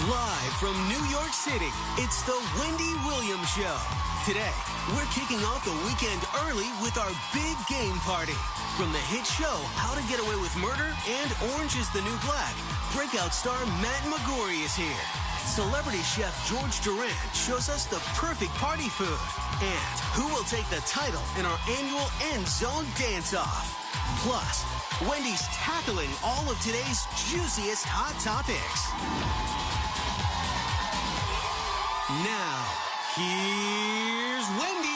Live from New York City, it's the Wendy Williams Show. Today, we're kicking off the weekend early with our big game party. From the hit show How to Get Away with Murder and Orange is the New Black, breakout star Matt McGorry is here. Celebrity chef George Durant shows us the perfect party food. And who will take the title in our annual End Zone Dance-Off? Plus, Wendy's tackling all of today's juiciest hot topics. Now, here's Wendy.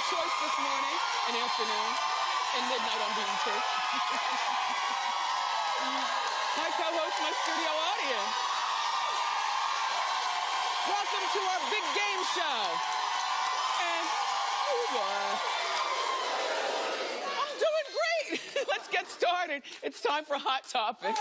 Choice this morning and afternoon and midnight on BET. My co-host, my studio audience. Welcome to our big game show. And I'm doing great. Let's get started. It's time for Hot Topics.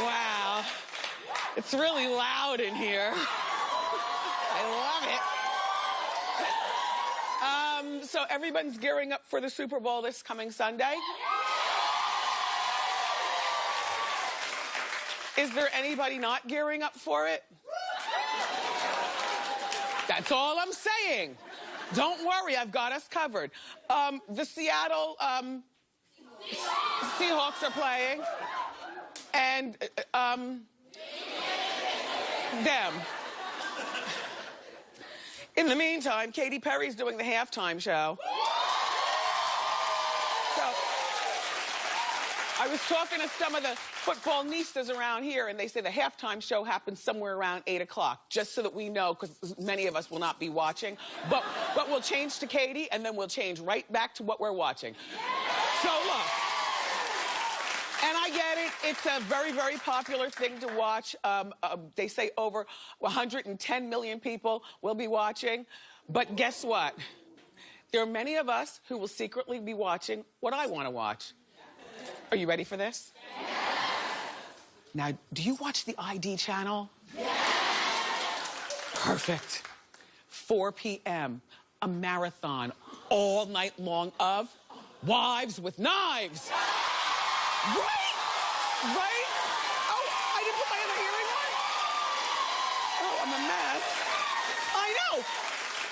Wow, it's really loud in here. I love it. So everyone's gearing up for the Super Bowl this coming Sunday. Is there anybody not gearing up for it? That's all I'm saying. Don't worry, I've got us covered. The Seattle Seahawks are playing. And, them. In the meantime, Katy Perry's doing the halftime show. So, I was talking to some of the football niece's around here, and they say the halftime show happens somewhere around 8 o'clock, just so that we know, because many of us will not be watching. But we'll change to Katy, and then we'll change right back to what we're watching. So, look. And I get it. It's a very, very popular thing to watch. They say over 110 million people will be watching. But guess what? There are many of us who will secretly be watching what I want to watch. Are you ready for this? Yes. Now, do you watch the ID channel? Yes. Perfect. 4 p.m., a marathon all night long of Wives with Knives. Right? Oh, I didn't put my other earring on? Oh, I'm a mess. I know.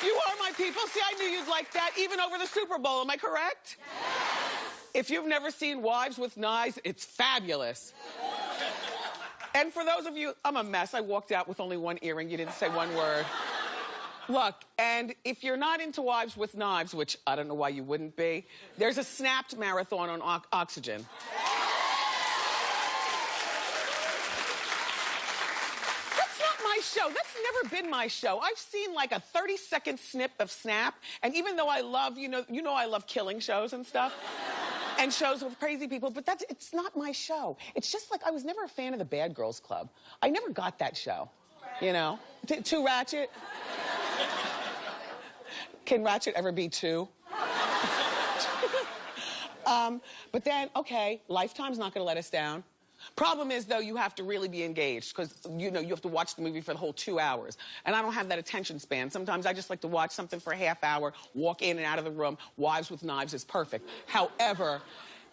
You are my people. See, I knew you'd like that, even over the Super Bowl. Am I correct? Yes. If you've never seen Wives with Knives, it's fabulous. And for those of you, I'm a mess. I walked out with only one earring. You didn't say one word. Look, and if you're not into Wives with Knives, which I don't know why you wouldn't be, there's a Snapped marathon on Oxygen. Show. That's never been my show. I've seen like a 30-second snip of Snap, and even though I love, you know I love killing shows and stuff, and shows with crazy people, but it's not my show. It's just like I was never a fan of the Bad Girls Club. I never got that show, you know? Too ratchet? Can ratchet ever be two? But then, okay, Lifetime's not gonna let us down. Problem is, though, you have to really be engaged because, you have to watch the movie for the whole 2 hours. And I don't have that attention span. Sometimes I just like to watch something for a half hour, walk in and out of the room. Wives with Knives is perfect. However,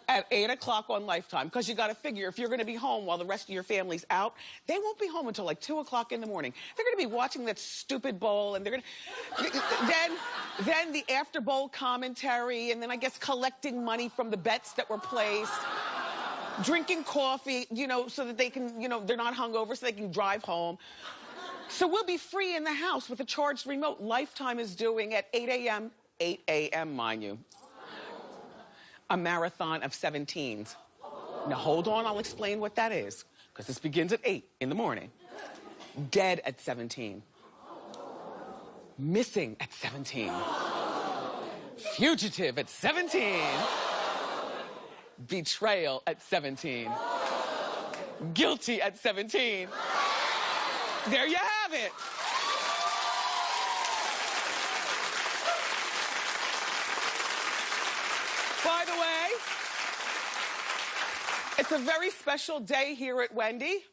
at 8 o'clock on Lifetime, because you got to figure if you're going to be home while the rest of your family's out, they won't be home until like 2 o'clock in the morning. They're going to be watching that stupid bowl, and they're going to... then the after bowl commentary, and then I guess collecting money from the bets that were placed. Drinking coffee, so that they can, they're not hungover, so they can drive home. So we'll be free in the house with a charged remote. Lifetime is doing at 8 a.m., 8 a.m., mind you. a marathon of 17s. Now, hold on, I'll explain what that is, because this begins at 8 in the morning. Dead at 17. Missing at 17. Fugitive at 17. Betrayal at 17. Guilty at 17. There you have it. By the way, it's a very special day here at Wendy.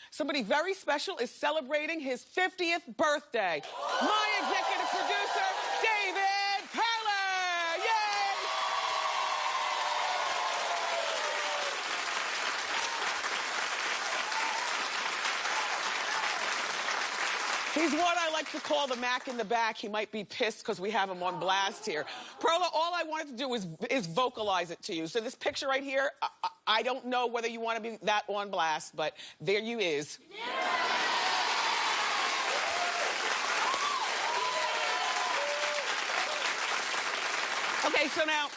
Somebody very special is celebrating his 50th birthday. My executive producer, David Perler. Yay! He's what I like to call the Mac in the back. He might be pissed because we have him on blast here. Perla, all I wanted to do is vocalize it to you. So this picture right here, I don't know whether you want to be that on blast, but there you is. Yeah. Okay, so now,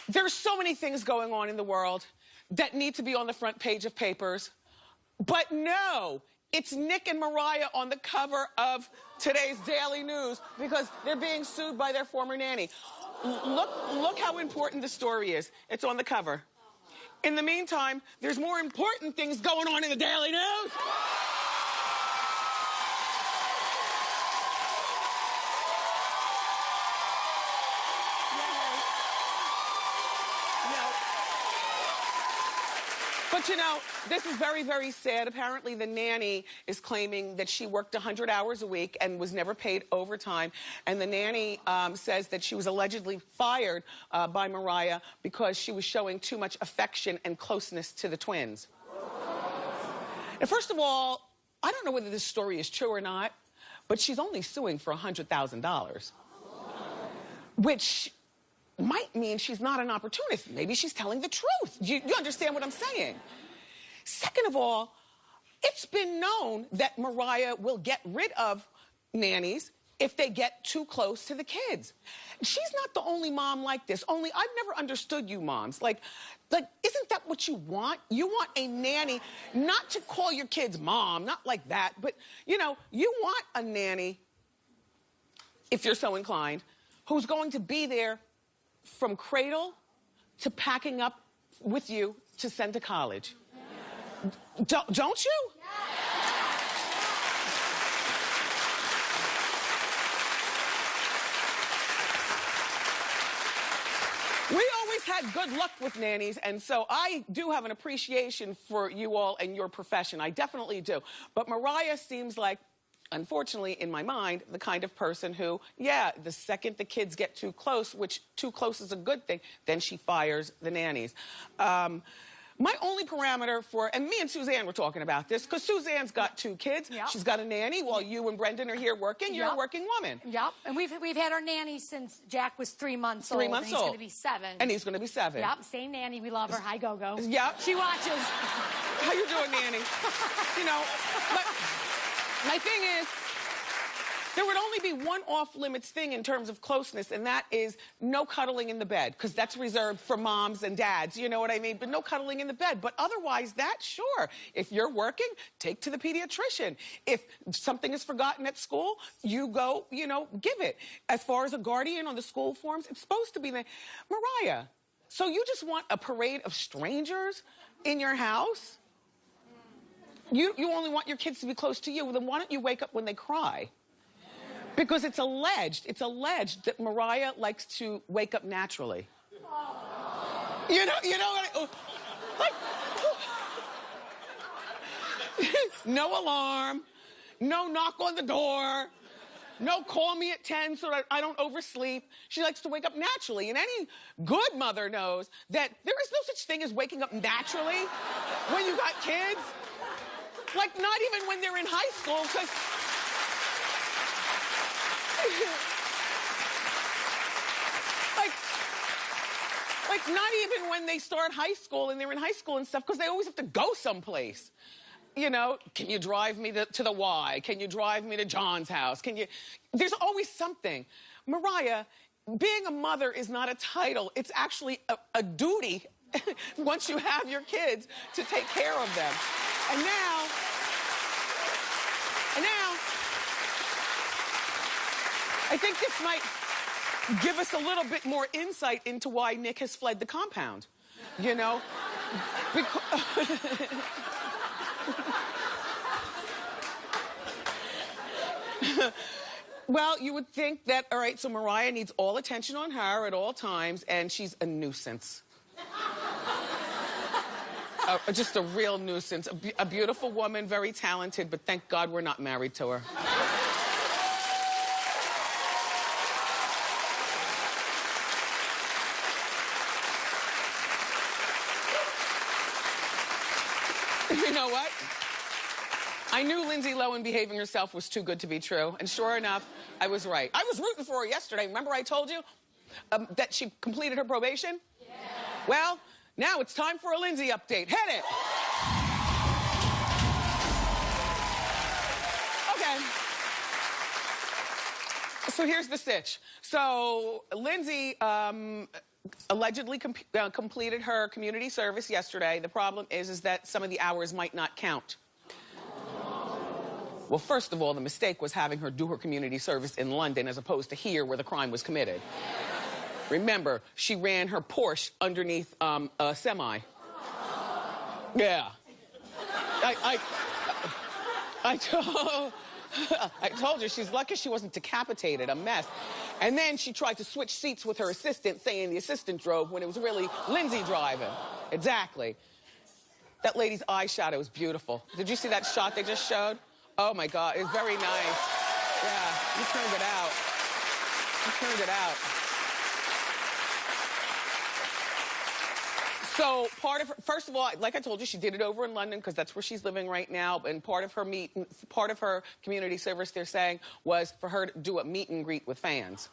there's so many things going on in the world that need to be on the front page of papers, but no, it's Nick and Mariah on the cover of today's Daily News because they're being sued by their former nanny. Look how important the story is. It's on the cover. In the meantime, there's more important things going on in the Daily News. But you know, this is very, very sad. Apparently, the nanny is claiming that she worked 100 hours a week and was never paid overtime. And the nanny says that she was allegedly fired by Mariah because she was showing too much affection and closeness to the twins. And first of all, I don't know whether this story is true or not, but she's only suing for $100,000, which might mean she's not an opportunist. Maybe she's telling the truth. You understand what I'm saying? Second of all, it's been known that Mariah will get rid of nannies if they get too close to the kids. She's not the only mom like this. Only I've never understood you moms. Like, isn't that what you want? You want a nanny, not to call your kids mom, not like that, but, you know, you want a nanny, if you're so inclined, who's going to be there from cradle to packing up with you to send to college. Don't you? We always had good luck with nannies, and so I do have an appreciation for you all and your profession. I definitely do. But Mariah seems like, unfortunately, in my mind, the kind of person who, yeah, the second the kids get too close, which too close is a good thing, then she fires the nannies. My only parameter for, and me and Suzanne were talking about this, because Suzanne's got 2 kids. Yep. She's got a nanny while you and Brendan are here working. You're a working woman. Yep. And we've had our nanny since Jack was 3 months old. 3 months old. He's going to be 7. And he's going to be 7. Yep. Same nanny. We love her. Hi, Go-Go. Yep. She watches. How you doing, nanny? You know, but my thing is, there would only be one off-limits thing in terms of closeness, and that is no cuddling in the bed, because that's reserved for moms and dads, you know what I mean? But no cuddling in the bed. But otherwise, that's sure. If you're working, take to the pediatrician. If something is forgotten at school, you go, you know, give it. As far as a guardian on the school forms, it's supposed to be the... Mariah, so you just want a parade of strangers in your house? You only want your kids to be close to you. Then why don't you wake up when they cry? Because it's alleged that Mariah likes to wake up naturally. You know what like, no alarm, no knock on the door, no call me at 10 so that I don't oversleep. She likes to wake up naturally. And any good mother knows that there is no such thing as waking up naturally when you got kids. Like, not even when they're in high school, because... like not even when they start high school and they're in high school and stuff, because they always have to go someplace. You know, can you drive me to the Y? Can you drive me to John's house? Can you... There's always something. Mariah, being a mother is not a title. It's actually a duty once you have your kids to take care of them. And now, I think this might give us a little bit more insight into why Nick has fled the compound, you know? Well, you would think that, all right, so Mariah needs all attention on her at all times, and she's a nuisance. Just a real nuisance. A beautiful woman, very talented, but thank God we're not married to her. You know what? I knew Lindsay Lohan behaving herself was too good to be true, and sure enough, I was right. I was rooting for her yesterday. Remember I told you that she completed her probation? Yeah. Well, now it's time for a Lindsay update. Hit it! Okay. So here's the sitch. So Lindsay allegedly completed her community service yesterday. The problem is that some of the hours might not count. Well, first of all, the mistake was having her do her community service in London as opposed to here where the crime was committed. Remember, she ran her Porsche underneath a semi. Yeah. I told you, she's lucky she wasn't decapitated, a mess. And then she tried to switch seats with her assistant, saying the assistant drove when it was really Lindsay driving. Exactly. That lady's eyeshadow is beautiful. Did you see that shot they just showed? Oh, my God, it's very nice. Yeah, you turned it out. You turned it out. So part of her, first of all, like I told you, she did it over in London because that's where she's living right now. And part of her community service, they're saying, was for her to do a meet and greet with fans.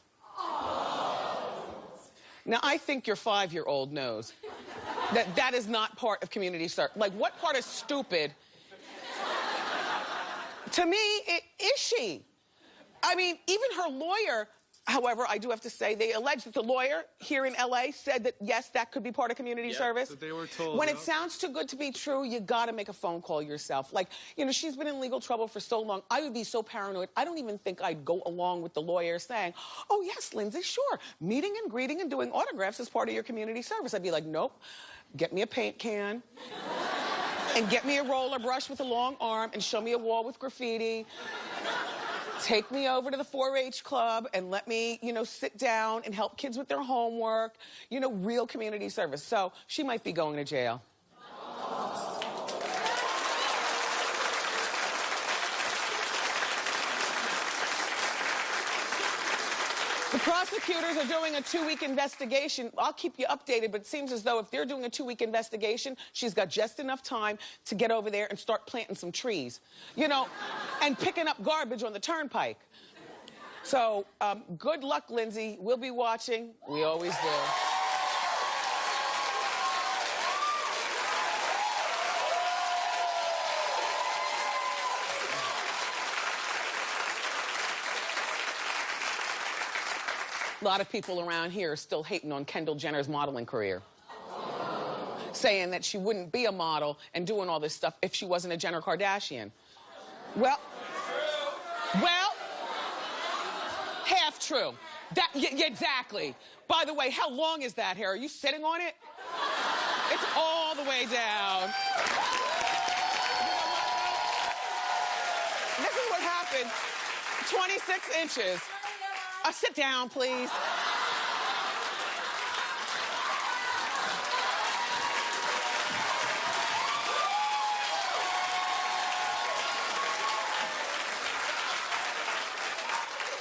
Now, I think your 5-year-old knows that that is not part of community service. Like, what part is stupid? To me, is she? I mean, even her lawyer, however, I do have to say, they allege that the lawyer here in L.A. said that, yes, that could be part of community service. They were told. When it sounds too good to be true, you gotta make a phone call yourself. Like, you know, she's been in legal trouble for so long. I would be so paranoid. I don't even think I'd go along with the lawyer saying, oh, yes, Lindsay, sure. Meeting and greeting and doing autographs is part of your community service. I'd be like, nope. Get me a paint can. And get me a roller brush with a long arm and show me a wall with graffiti. Take me over to the 4-H club and let me, you know, sit down and help kids with their homework. You know, real community service. So she might be going to jail. The prosecutors are doing a 2-week investigation. I'll keep you updated, but it seems as though if they're doing a 2-week investigation, she's got just enough time to get over there and start planting some trees, you know, and picking up garbage on the turnpike. So, good luck, Lindsay. We'll be watching. We always do. A lot of people around here are still hating on Kendall Jenner's modeling career. Saying that she wouldn't be a model and doing all this stuff if she wasn't a Jenner Kardashian. Well, half true. Yeah, exactly. By the way, how long is that hair? Are you sitting on it? It's all the way down. This is what happened. 26 inches. Sit down, please.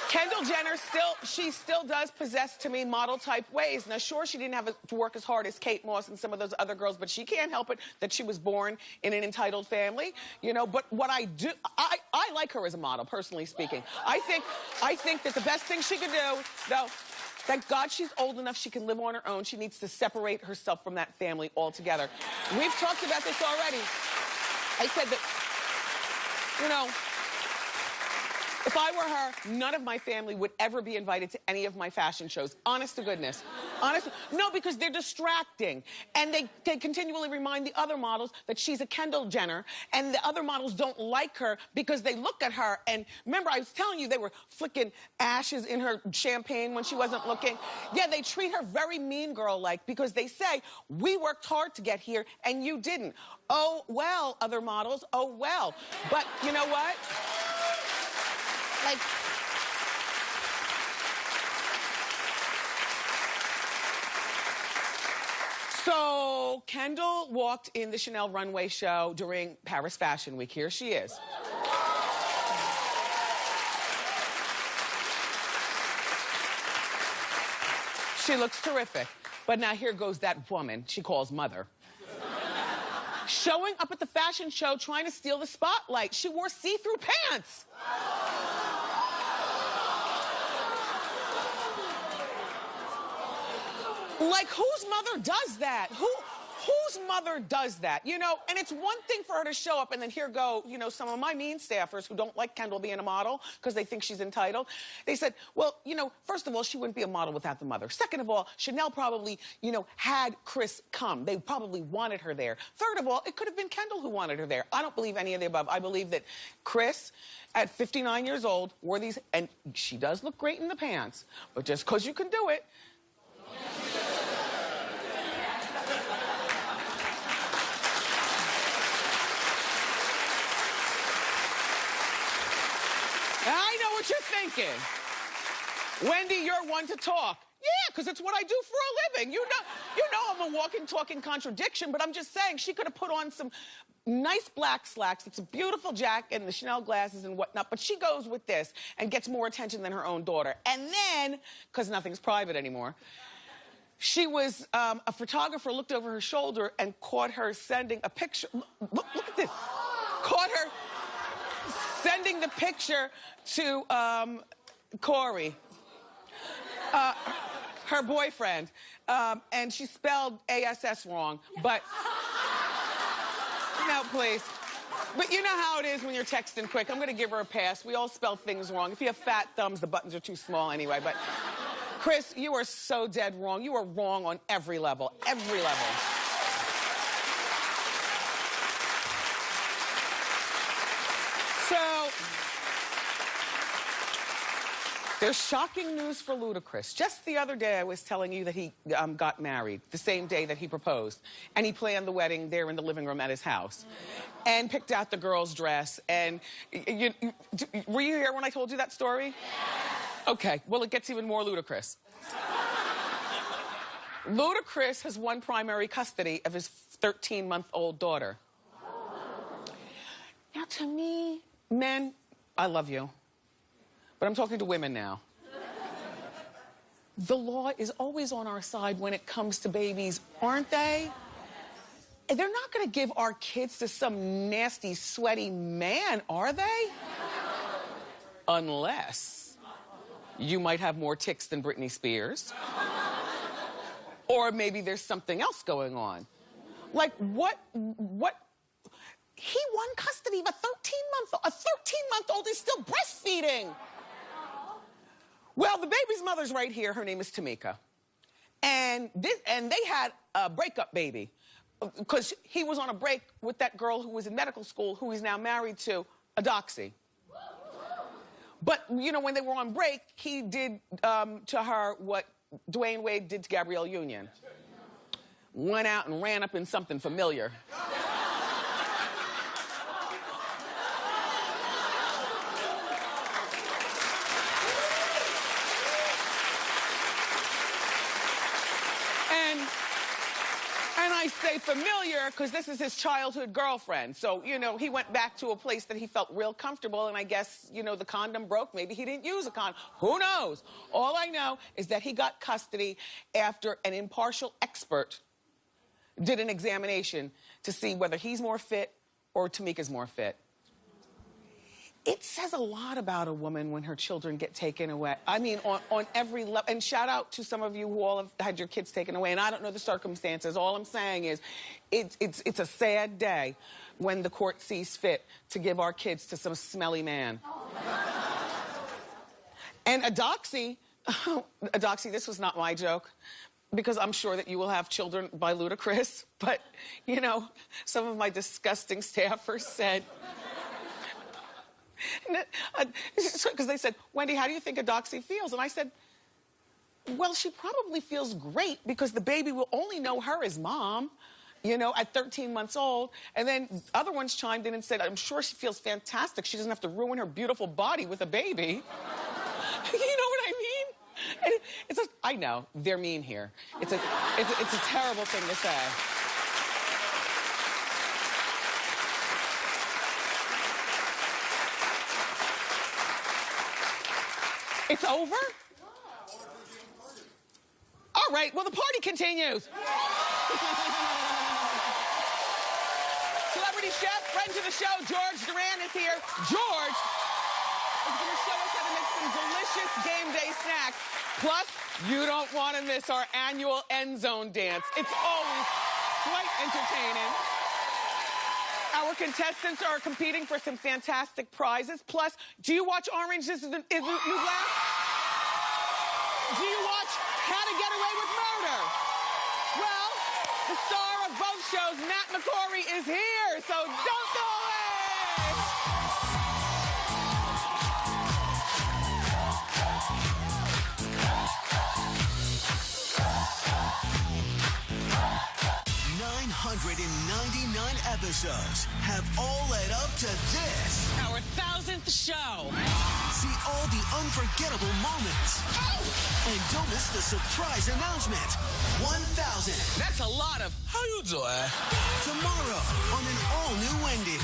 Kendall Jenner still does possess, to me, model-type ways. Now, sure, she didn't have to work as hard as Kate Moss and some of those other girls, but she can't help it that she was born in an entitled family, you know. But what I like her as a model, personally speaking. I think that the best thing she could do, though, thank God she's old enough she can live on her own. She needs to separate herself from that family altogether. We've talked about this already. I said that, you know, If I were her, none of my family would ever be invited to any of my fashion shows. Honest to goodness. Honest. No, because they're distracting. And they continually remind the other models that she's a Kendall Jenner. And the other models don't like her because they look at her. And remember, I was telling you they were flicking ashes in her champagne when she wasn't looking. Yeah, they treat her very mean girl-like because they say, we worked hard to get here and you didn't. Oh, well, other models, oh, well. But you know what? Like, so Kendall walked in the Chanel runway show during Paris Fashion Week. Here she is. She looks terrific. But now here goes that woman she calls mother. Showing up at the fashion show trying to steal the spotlight. She wore see-through pants. Like, whose mother does that? Whose mother does that? You know, and it's one thing for her to show up and then here go, you know, some of my mean staffers who don't like Kendall being a model because they think she's entitled. They said, well, you know, first of all, she wouldn't be a model without the mother. Second of all, Chanel probably, you know, had Chris come. They probably wanted her there. Third of all, it could have been Kendall who wanted her there. I don't believe any of the above. I believe that Chris, at 59 years old, wore these, and she does look great in the pants, but just because you can do it, I know what you're thinking. Wendy, you're one to talk. Yeah, because it's what I do for a living. You know I'm a walking, talking contradiction, but I'm just saying she could have put on some nice black slacks. It's a beautiful jacket and the Chanel glasses and whatnot, but she goes with this and gets more attention than her own daughter. And then, because nothing's private anymore, she was, a photographer looked over her shoulder and caught her sending a picture. Look at this. Caught her sending the picture to Corey, her boyfriend, and she spelled ASS wrong, but, no, please. But you know how it is when you're texting quick. I'm gonna give her a pass. We all spell things wrong. If you have fat thumbs, the buttons are too small anyway, but Chris, you are so dead wrong. You are wrong on every level, every level. So, there's shocking news for Ludacris. Just the other day, I was telling you that he got married, the same day that he proposed. And he planned the wedding there in the living room at his house. And picked out the girl's dress. And were you here when I told you that story? Okay, well, it gets even more ludicrous. Ludacris has won primary custody of his 13-month-old daughter. Now, to me, men, I love you. But I'm talking to women now. The law is always on our side when it comes to babies, aren't they? They're not gonna give our kids to some nasty, sweaty man, are they? Unless you might have more ticks than Britney Spears. Or maybe there's something else going on. Like, what? He won custody of a 13-month-old. A 13-month-old is still breastfeeding. Well, the baby's mother's right here. Her name is Tamika. And they had a breakup baby because he was on a break with that girl who was in medical school who he's now married to, a doxy. But, you know, when they were on break, he did to her what Dwayne Wade did to Gabrielle Union. Went out and ran up in something familiar. And I say familiar because this is his childhood girlfriend. So, you know, he went back to a place that he felt real comfortable, and I guess, you know, the condom broke. Maybe he didn't use a condom. Who knows? All I know is that he got custody after an impartial expert did an examination to see whether he's more fit or Tamika's more fit. It says a lot about a woman when her children get taken away. I mean, on every level. And shout out to some of you who all have had your kids taken away. And I don't know the circumstances. All I'm saying is it's a sad day when the court sees fit to give our kids to some smelly man. And Adoxy, Adoxy, this was not my joke, because I'm sure that you will have children by Ludacris, but, you know, some of my disgusting staffers said, because they said, Wendy, how do you think Adoxy feels? And I said, well, she probably feels great because the baby will only know her as mom, you know, at 13 months old. And then other ones chimed in and said, I'm sure she feels fantastic. She doesn't have to ruin her beautiful body with a baby. You know what I mean? I know, they're mean here. It's a terrible thing to say. It's over? All right, well, the party continues. Celebrity chef, friend to the show, George Duran is here. George is going to show us how to make some delicious game day snacks. Plus, you don't want to miss our annual end zone dance. It's always quite entertaining. Our contestants are competing for some fantastic prizes. Plus, do you watch Orange is the New Black? Do you watch How to Get Away with Murder? Well, the star of both shows, Matt McCory, is here, so don't go away! 999 episodes have all led up to this. Our 1000th show. See all the unforgettable moments. And don't miss the surprise announcement. 1,000. That's a lot of how you doing? Tomorrow on an all-new Wendy.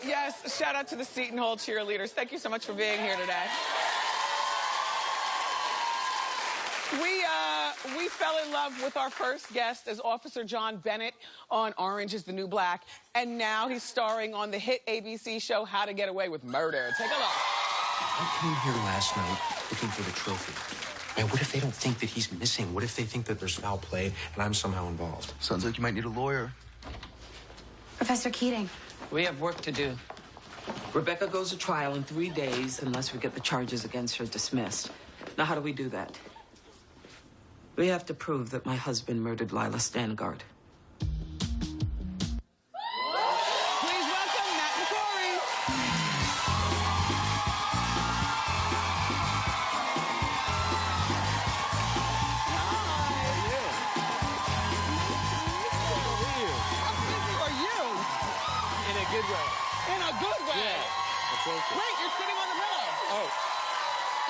Yes, shout out to the Seton Hall cheerleaders. Thank you so much for being here today. We fell in love with our first guest as Officer John Bennett on Orange is the New Black, and now he's starring on the hit ABC show How to Get Away with Murder. Take a look. I came here last night looking for the trophy. Man, what if they don't think that he's missing? What if they think that there's foul play and I'm somehow involved? Sounds like you might need a lawyer. Professor Keating. We have work to do. Rebecca goes to trial in 3 days unless we get the charges against her dismissed. Now, how do we do that? We have to prove that my husband murdered Lila Stangard. Please welcome Matt McCory. How busy are you? In a good way. In a good way. Yeah. That's okay. Wait, you're sitting on the pillow.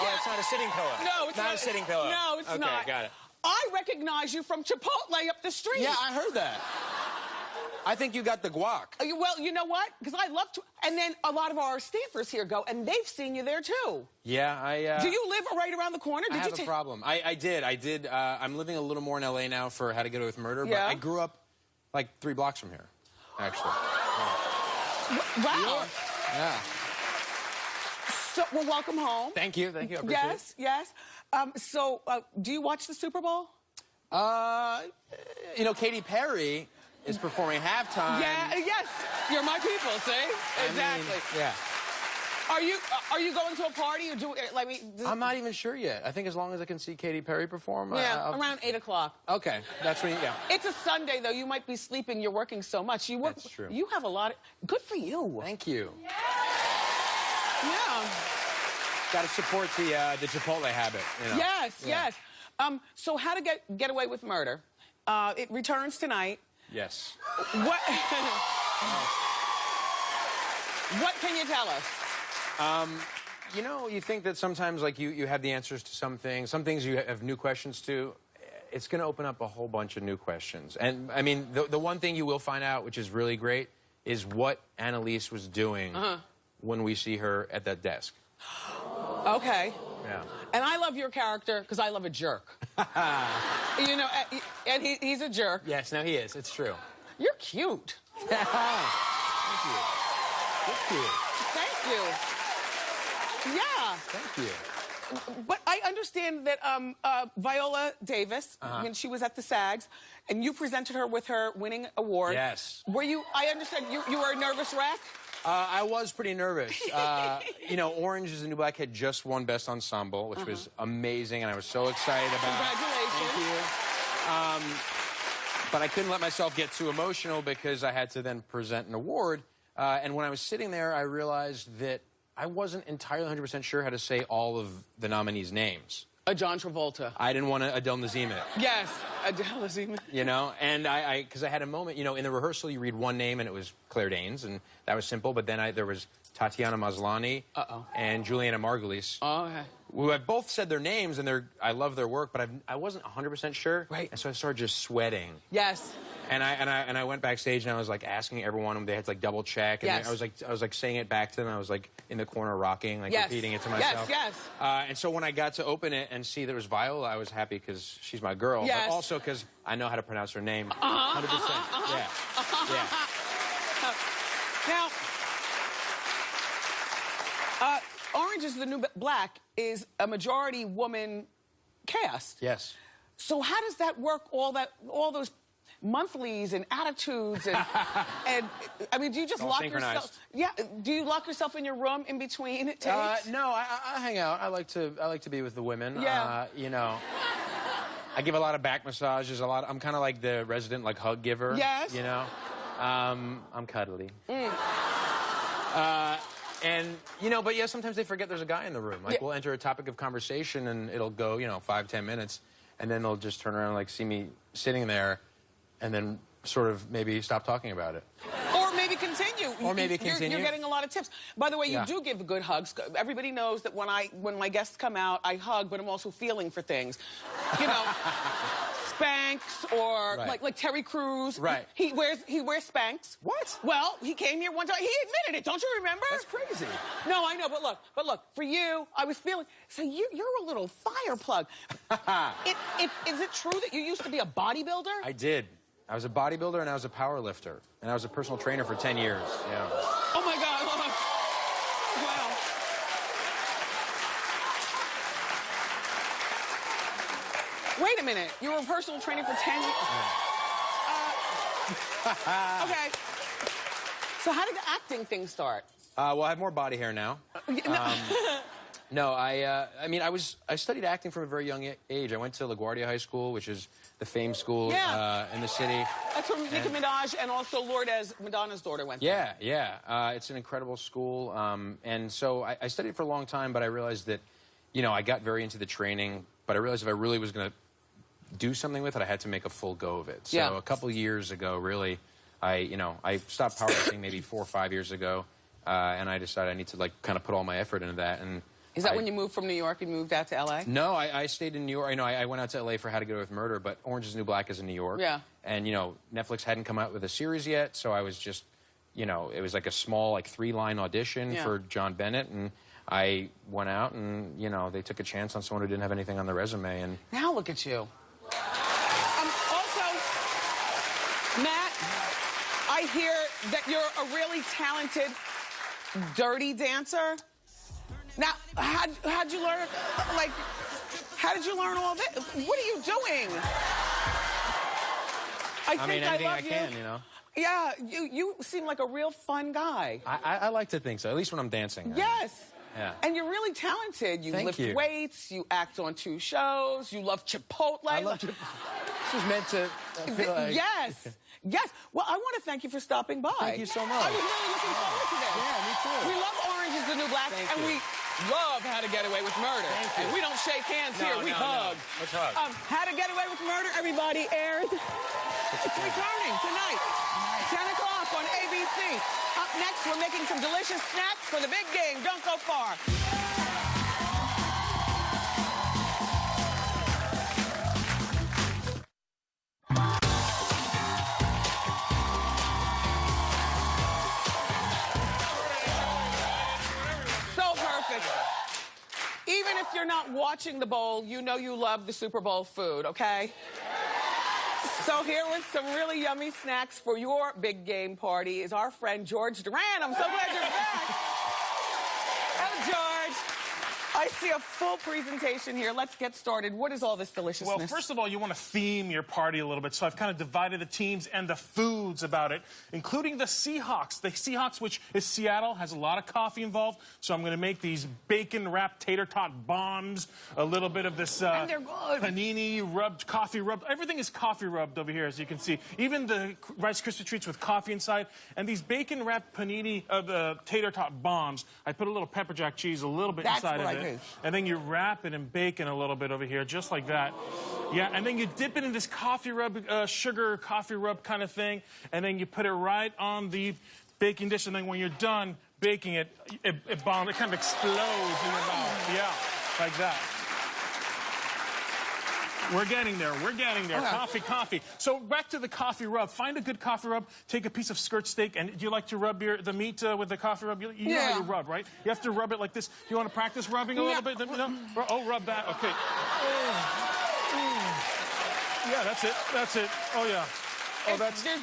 Oh, it's not a sitting pillow. No, it's not a sitting pillow. No, it's not. Okay, got it. I recognize you from Chipotle up the street. Yeah, I heard that. I think you got the guac. Well, you know what? Because I love to. And then a lot of our staffers here go, and they've seen you there too. Yeah, Do you live right around the corner? I have a problem. I did. I'm living a little more in L.A. now for How to Get Away with Murder, Yeah. but I grew up like 3 blocks from here, actually. Wow. Yeah. So, well, welcome home. Thank you. I appreciate Yes, yes. Do you watch the Super Bowl? it. You know, Katy Perry is performing halftime. Yeah, yes. You're my people, see? Exactly. Yeah. Are you going to a party or do like me? I'm not even sure yet. I think as long as I can see Katy Perry perform. Yeah, around 8 o'clock. Okay, that's when. Yeah. It's a Sunday though. You might be sleeping. You're working so much. You work. That's true. You have a lot. Good for you. Thank you. Yeah. Got to support the Chipotle habit. You know? Yes, Yeah. yes. So How to Get Away with Murder? It returns tonight. Yes. What? What can you tell us? You know, you think that sometimes, like, you have the answers to some things you have new questions to. It's going to open up a whole bunch of new questions. And, I mean, the one thing you will find out, which is really great, is what Annalise was doing when we see her at that desk. Okay. Yeah. And I love your character because I love a jerk. You know, and he's a jerk. Yes, no, he is. It's true. You're cute. Thank you. You're cute. Thank you. Yeah. Thank you. But I understand that Viola Davis, when she was at the SAGs, and you presented her with her winning award. Yes. Were you, I understand you were a nervous wreck? I was pretty nervous. You know, Orange is the New Black had just won Best Ensemble, which was amazing, and I was so excited about it. Congratulations. Thank you. But I couldn't let myself get too emotional because I had to then present an award. And when I was sitting there, I realized that I wasn't entirely 100% sure how to say all of the nominees' names. John Travolta. I didn't want to Adele Nazim it. Yes, Adele Nazim. You know, and because I had a moment, you know, in the rehearsal, you read one name, and it was Claire Danes, and that was simple. But then there was Tatiana Maslany and Juliana Margulies, Okay. who have both said their names, and I love their work, but I wasn't 100% sure. Right. And so I started just sweating. Yes. And I went backstage, and I was like asking everyone, and they had to like double check. And Yes. I was like saying it back to them. I was like in the corner rocking, like Yes. repeating it to myself. Yes, And so when I got to open it and see there was Viola, I was happy because she's my girl. Yes. But also because I know how to pronounce her name. 100%. Yeah. Now, Orange is the New Black is a majority woman cast. Yes. So how does that work? All those monthlies and attitudes and I mean, do you just All lock synchronized. yourself? Yeah. Do you lock yourself in your room in between takes? No, I hang out. I like to be with the women. Yeah. You know, I give a lot of back massages. I'm kind of like the resident like hug giver. Yes. You know, I'm cuddly. And, you know, but yeah, sometimes they forget there's a guy in the room. Like, we'll enter a topic of conversation, and it'll go, you know, 5-10 minutes, and then they'll just turn around and, like, see me sitting there, and then sort of maybe stop talking about it. Or maybe continue. Or maybe continue. You're getting a lot of tips. By the way, you Yeah. do give good hugs. Everybody knows that when my guests come out, I hug, but I'm also feeling for things. You know, Spanx or Right. like Terry Crews. Right. He wears Spanx. What? Well, he came here one time. He admitted it. Don't you remember? That's crazy. No, I know, but look, for you, I was feeling. So you're a little fire plug. Is it true that you used to be a bodybuilder? I did. I was a bodybuilder, and I was a power lifter, and I was a personal trainer for 10 years. Yeah. Oh my God! Wow. Wait a minute. You were a personal trainer for 10 years. Okay. So how did the acting thing start? Well, I have more body hair now. No, I mean, I studied acting from a very young age. I went to LaGuardia High School, which is the famed school in the city. That's where Nicki Minaj and also Lourdes, Madonna's daughter, went there. Yeah. It's an incredible school. And so I studied for a long time, but I realized that, you know, I got very into the training, but I realized if I really was going to do something with it, I had to make a full go of it. So a couple years ago, really, I stopped powerlifting maybe 4 or 5 years ago, and I decided I need to, like, kind of put all my effort into that. And is that when you moved from New York and moved out to L.A.? No, I stayed in New York. You know, I went out to L.A. for How to Get Away with Murder, but Orange is the New Black is in New York. Yeah. And, you know, Netflix hadn't come out with a series yet, so I was just, you know, it was like a small, like, 3-line audition for John Bennett, and I went out and, you know, they took a chance on someone who didn't have anything on their resume. And now look at you. Also, Matt, I hear that you're a really talented dirty dancer. Now, how'd you learn, like, how did you learn all this? What are you doing? I mean, anything love I can, you know. Yeah, you seem like a real fun guy. I like to think so, at least when I'm dancing. Yes. Yeah. And you're really talented. You lift weights, you act on 2 shows, you love Chipotle. I love Chipotle. This was meant to feel like... Yes. Yes. Well, I want to thank you for stopping by. Thank you so much. I was really looking forward to this. Yeah, me too. We love Orange is the New Black, and we love How to Get Away with Murder. Thank you. And we don't shake hands here. We hug. Let's hug. How to Get Away with Murder, everybody, airs. It's returning tonight, 10 o'clock on ABC. Up next, we're making some delicious snacks for the big game. Don't go far. Even if you're not watching the bowl, you know you love the Super Bowl food, okay? So here with some really yummy snacks for your big game party is our friend George Duran. I'm so glad you're back. Oh, George. I see a full presentation here. Let's get started. What is all this deliciousness? Well, first of all, you want to theme your party a little bit. So I've kind of divided the teams and the foods about it, including the Seahawks. The Seahawks, which is Seattle, has a lot of coffee involved. So I'm going to make these bacon-wrapped tater tot bombs, a little bit of this and they're good. panini rubbed, coffee rubbed. Everything is coffee rubbed over here, as you can see. Even the Rice Krispie treats with coffee inside. And these bacon-wrapped panini tater tot bombs, I put a little pepper jack cheese, a little bit inside of it. And then you wrap it in bacon a little bit over here, just like that. Yeah, and then you dip it in this coffee rub, sugar coffee rub kind of thing, and then you put it right on the baking dish, and then when you're done baking it, it kind of explodes in your mouth. Yeah, like that. We're getting there. We're getting there. Okay. Coffee. So back to the coffee rub. Find a good coffee rub. Take a piece of skirt steak. And do you like to rub the meat with the coffee rub? You know how you rub, right? You have to rub it like this. You want to practice rubbing a little bit? No? Oh, rub that. Okay. Yeah, that's it. That's it. Oh, yeah. Oh,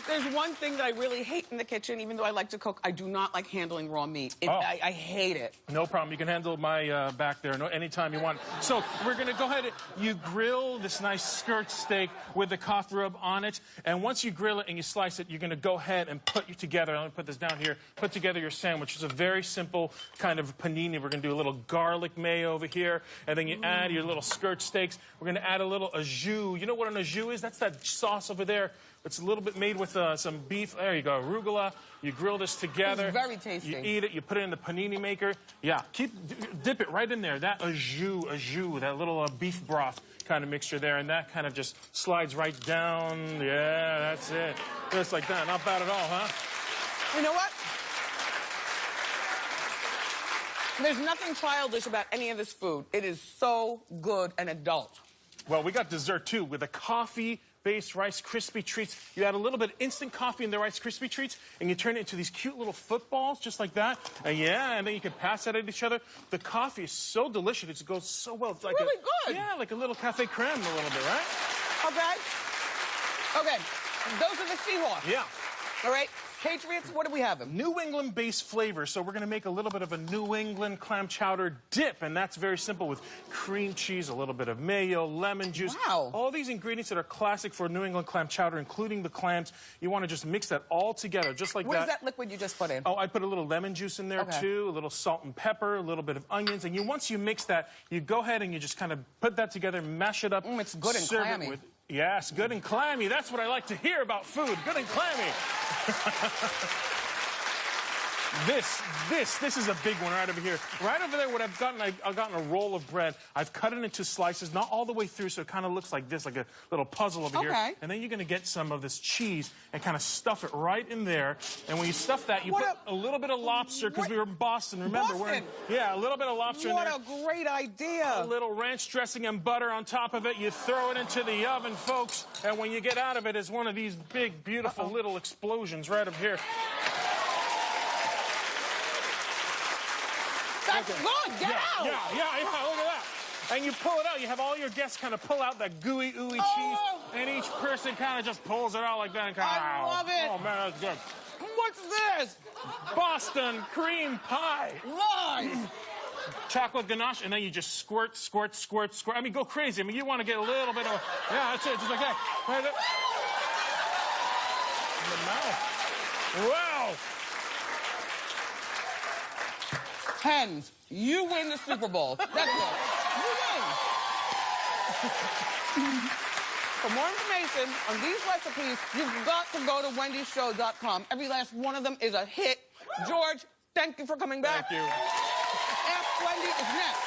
there's one thing that I really hate in the kitchen, even though I like to cook. I do not like handling raw meat. I hate it. No problem. You can handle my back there anytime you want. So we're going to go ahead and you grill this nice skirt steak with the coffee rub on it. And once you grill it and you slice it, you're going to go ahead and put together, I'm going to put this down here, put together your sandwich. It's a very simple kind of panini. We're going to do a little garlic mayo over here. And then you add your little skirt steaks. We're going to add a little au jus. You know what an au jus is? That's that sauce over there. It's a little bit made with some beef. There you go, arugula. You grill this together. It's very tasty. You eat it. You put it in the panini maker. Yeah, dip it right in there. That au jus, that little beef broth kind of mixture there, and that kind of just slides right down. Yeah, that's it. Just like that. Not bad at all, huh? You know what? There's nothing childish about any of this food. It is so good and adult. Well, we got dessert, too, with a coffee-based Rice Krispie treats. You add a little bit of instant coffee in the Rice Krispie treats, and you turn it into these cute little footballs, just like that. And then you can pass that at each other. The coffee is so delicious. It goes so well. It's like really good. Yeah, like a little cafe creme a little bit, right? Okay. Those are the Seahawks. Yeah. All right. Patriots, what do we have? New England-based flavor. So we're going to make a little bit of a New England clam chowder dip, and that's very simple with cream cheese, a little bit of mayo, lemon juice. Wow. All these ingredients that are classic for New England clam chowder, including the clams. You want to just mix that all together, just like that. What is that liquid you just put in? Oh, I put a little lemon juice in there, too, a little salt and pepper, a little bit of onions. And once you mix that, you go ahead and you just kind of put that together, mash it up. It's good and clammy. Yes, good and clammy. That's what I like to hear about food. Good and clammy. This is a big one right over here. Right over there, what I've gotten a roll of bread. I've cut it into slices, not all the way through, so it kind of looks like this, like a little puzzle over here. And then you're going to get some of this cheese and kind of stuff it right in there. And when you stuff that, you put a little bit of lobster, because we were in Boston, remember? Yeah, a little bit of lobster in there. What a great idea. A little ranch dressing and butter on top of it. You throw it into the oven, folks, and when you get out of it, it's one of these big, beautiful little explosions right over here. That's good. Get out. Yeah, look at that. And you pull it out. You have all your guests kind of pull out that gooey, ooey cheese, and each person kind of just pulls it out like that. And I love it. Oh, man, that's good. What's this? Boston cream pie. Nice. Chocolate ganache, and then you just squirt. I mean, go crazy. I mean, you want to get a little bit of, that's it, just like that. Right there. In the mouth. Wow. Hens, you win the Super Bowl. That's it. You win. For more information on these recipes, you've got to go to wendyshow.com. Every last one of them is a hit. George, thank you for coming back. Thank you. Ask Wendy is next.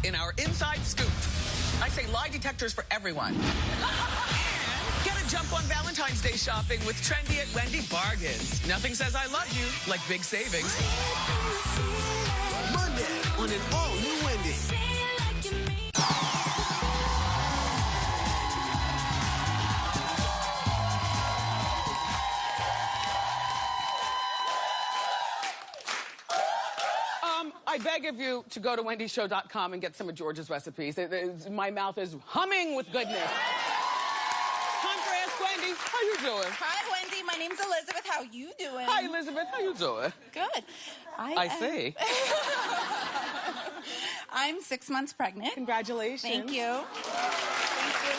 In our Inside Scoop. I say lie detectors for everyone. And get a jump on Valentine's Day shopping with trendy at Wendy bargains. Nothing says I love you like big savings. Monday on an all-new Wendy. I beg of you to go to wendyshow.com and get some of George's recipes. My mouth is humming with goodness. Time for Ask Wendy. How you doing? Hi, Wendy. My name's Elizabeth. How you doing? Hi, Elizabeth. How you doing? Good. I see. I'm 6 months pregnant. Congratulations. Thank you. Thank you.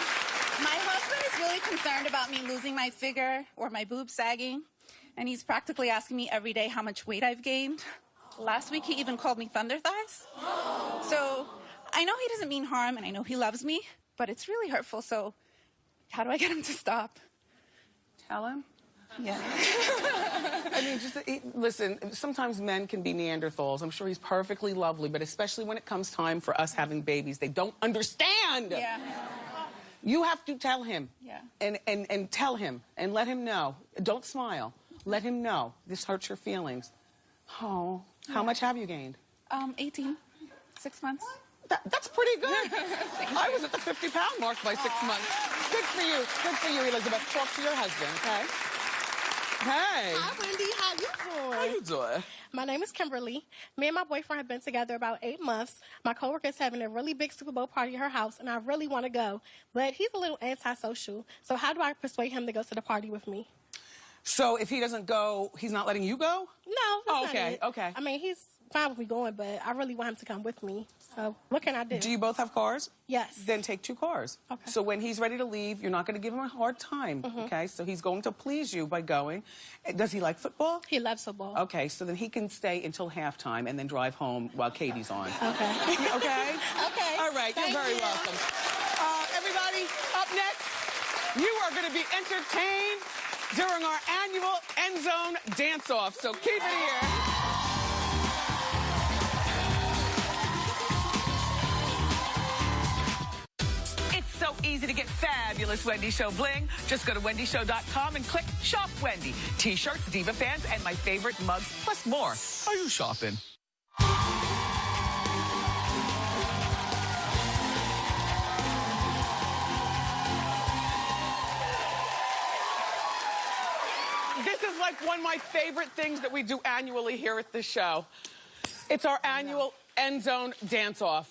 My husband is really concerned about me losing my figure or my boobs sagging, and he's practically asking me every day how much weight I've gained. Last week, he even called me thunder thighs. So I know he doesn't mean harm, and I know he loves me, but it's really hurtful, so how do I get him to stop? Tell him. Yeah. I mean, just listen, sometimes men can be Neanderthals. I'm sure he's perfectly lovely, but especially when it comes time for us having babies, they don't understand. Yeah. You have to tell him. Yeah. And tell him and let him know. Don't smile. Let him know. This hurts your feelings. Oh, how much have you gained? 18. 6 months. That's pretty good. I was at the 50-pound mark by 6 months. Good for you. Good for you, Elizabeth. Talk to your husband, okay? Hey. Hi, Wendy. How you doing? How you doing? My name is Kimberly. Me and my boyfriend have been together about 8 months. My coworker is having a really big Super Bowl party at her house, and I really want to go. But he's a little antisocial. So how do I persuade him to go to the party with me? So if he doesn't go, he's not letting you go? No, that's not okay, it. okay. I mean, he's fine with me going, but I really want him to come with me. So what can I do? Do you both have cars? Yes. Then take 2 cars. Okay. So when he's ready to leave, you're not going to give him a hard time, okay? So he's going to please you by going. Does he like football? He loves football. Okay, so then he can stay until halftime and then drive home while Katie's on. Okay. Okay? Okay. All right, you're very welcome. Everybody, up next, you are going to be entertained during our annual End Zone Dance-Off. So keep it here. So easy to get fabulous Wendy Show bling. Just go to wendyshow.com and click Shop Wendy. T-shirts, Diva fans, and my favorite mugs, plus more. Are you shopping? This is like one of my favorite things that we do annually here at the show. It's our annual End Zone Dance-Off.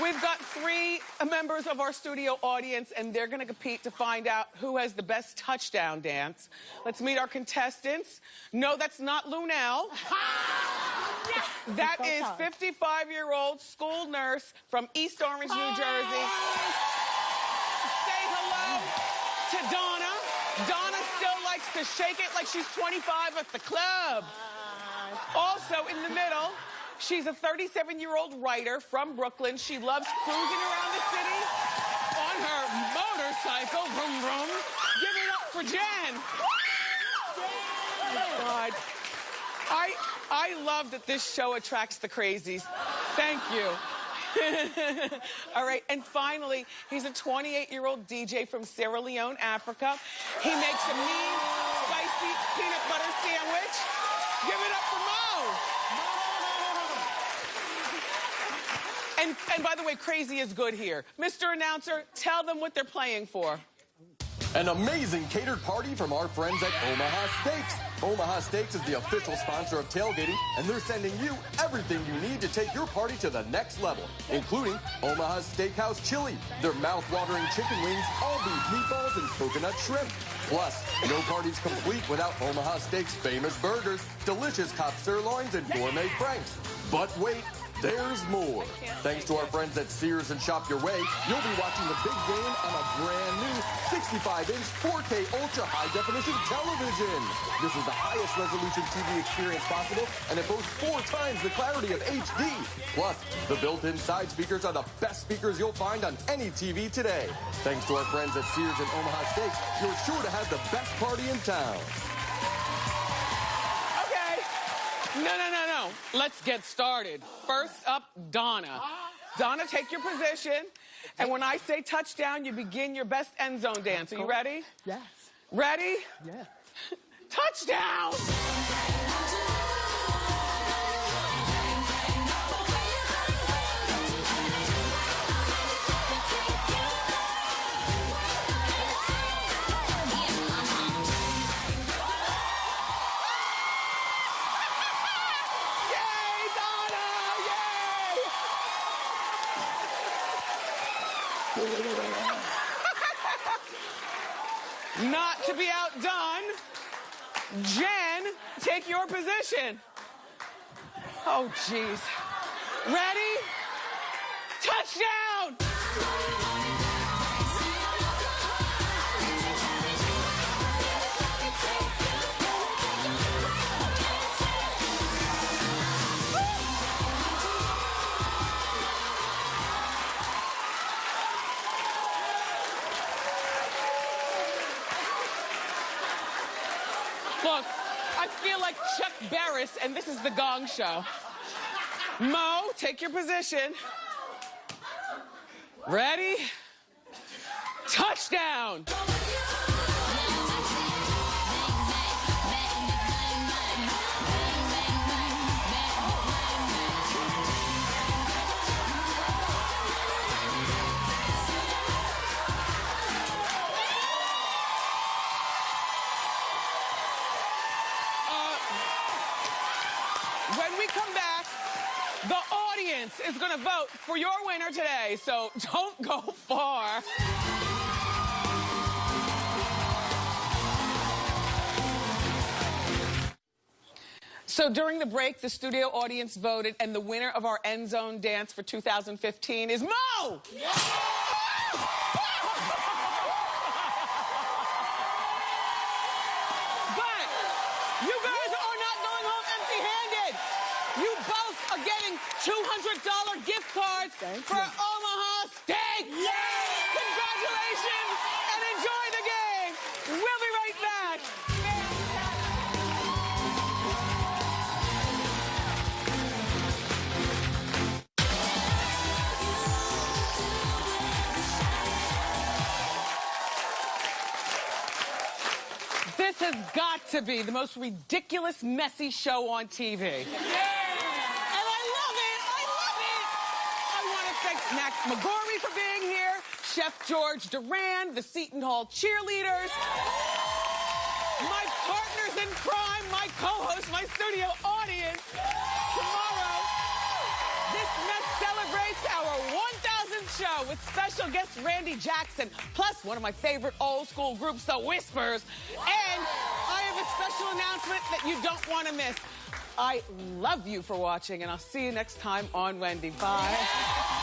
We've got 3 members of our studio audience, and they're going to compete to find out who has the best touchdown dance. Let's meet our contestants. No, that's not Lunel. That is 55-year-old school nurse from East Orange, New Jersey. Say hello to Donna. Donna still likes to shake it like she's 25 at the club. Also in the middle, she's a 37-year-old writer from Brooklyn. She loves cruising around the city on her motorcycle. Vroom, vroom. Give it up for Jen. Oh, God. I love that this show attracts the crazies. Thank you. All right, and finally, he's a 28-year-old DJ from Sierra Leone, Africa. He makes a mean, spicy peanut butter sandwich. Give it up for Mo. And by the way, crazy is good here. Mr. Announcer, tell them what they're playing for. An amazing catered party from our friends at Omaha Steaks. Omaha Steaks is the official sponsor of tailgating, and they're sending you everything you need to take your party to the next level, including Omaha Steakhouse Chili, their mouth-watering chicken wings, all beef meatballs, and coconut shrimp. Plus, no party's complete without Omaha Steaks' famous burgers, delicious Cop sirloins, and gourmet franks. But wait, there's more. Thanks to our friends at Sears and Shop Your Way, you'll be watching the big game on a brand new 65-inch 4K ultra high-definition television. This is the highest resolution TV experience possible, and it boasts 4 times the clarity of HD. Plus, the built-in side speakers are the best speakers you'll find on any TV today. Thanks to our friends at Sears and Omaha Steaks, you're sure to have the best party in town. No. Let's get started. First up, Donna. Donna, take your position. And when I say touchdown, you begin your best end zone dance. Are you ready? Yes. Ready? Yes. Touchdown! Not to be outdone, Jen, take your position. Oh, jeez. Ready? Touchdown! Look, I feel like Chuck Barris, and this is the Gong Show. Mo, take your position. Ready? Touchdown! When we come back, the audience is going to vote for your winner today, so don't go far. So during the break, the studio audience voted, and the winner of our End Zone Dance for 2015 is Mo! You both are getting $200 gift cards for Omaha Steaks. Yay! Congratulations and enjoy the game. We'll be right back. This has got to be the most ridiculous, messy show on TV. Max McGorry for being here, Chef George Duran, the Seton Hall cheerleaders, my partners in crime, my co-host, my studio audience. Tomorrow, this mess celebrates our 1,000th show with special guest Randy Jackson, plus one of my favorite old school groups, The Whispers. And I have a special announcement that you don't want to miss. I love you for watching, and I'll see you next time on Wendy. Bye.